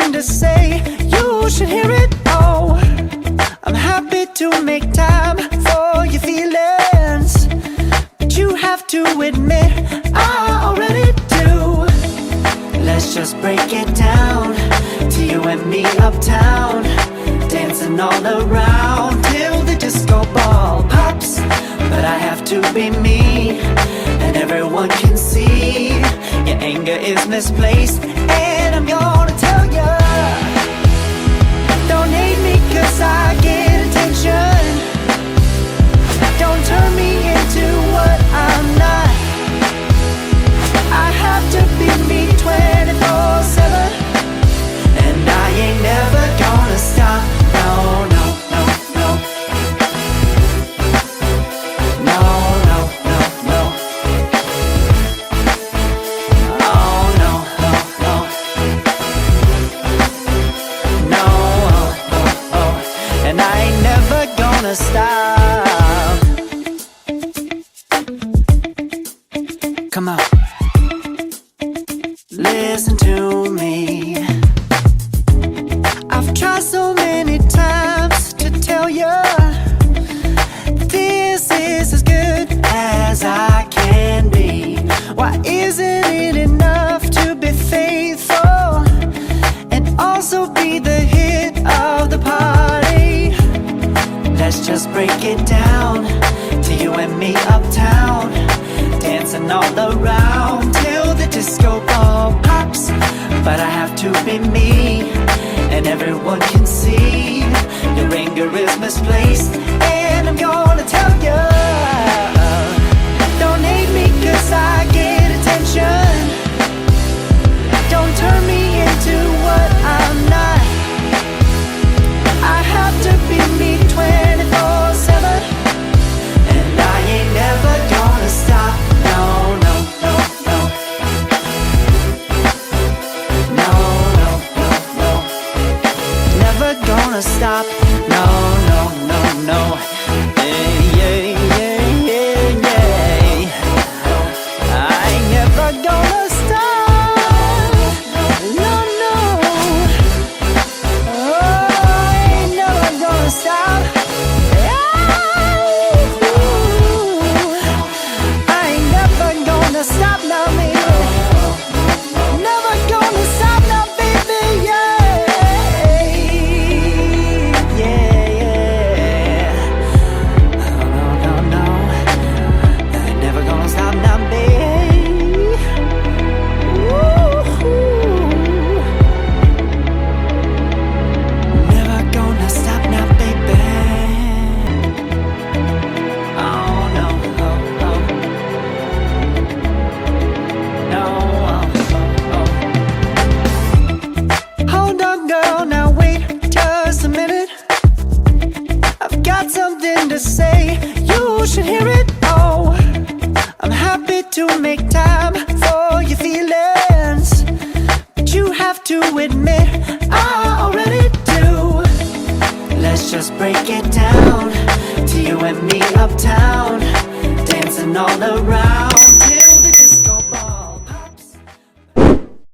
something to say, you should hear it. Oh, I'm happy to make time for your feelings, but you have to admit I already do. Let's just break it down to you and me uptown, dancing all around till the disco ball pops. But I have to be me, and everyone can see your anger is misplaced. And I'm gonna tell ya, don't hate me cause I get attention. Don't turn me into what I'm not. I have to be me 24/7, and I ain't never gonna stop. No, no, no, no. No, no, no, no. Oh, no, no, no. No, oh, oh, oh. And I ain't never gonna stop. Come on, listen to me. I've tried so many times to tell you this is as good as I can be. Why isn't it enough to be faithful and also be the hit of the party? Let's just break it down to you and me uptown, dancing all around till the disco ball pops. But I have to be me, and everyone can see your anger is misplaced. And I'm gonna tell ya, don't hate me cause I get attention. Don't turn me into what I'm not. I have to be me 24/7, and I ain't never gonna stop. No, no, no, no. No, no, no, no. Never gonna stop. No, no, no, no. Yeah, yeah, yeah, yeah, yeah. I ain't never gonna stop. No, no. Oh, I ain't never gonna stop. I ain't never gonna stop now, baby. Never gonna stop now, baby. Yeah, yeah, yeah. No, no, no, no. I ain't never gonna stop now, baby. Woo-hoo. Never gonna stop now, baby. Oh no, oh, oh. No, oh, oh, oh. Hold on, girl, now wait just a minute. I've got something to say, you should hear it. Oh, I'm happy to make time for your feelings, but you have to admit I already do. Let's just break it down to you and me uptown, dancing all around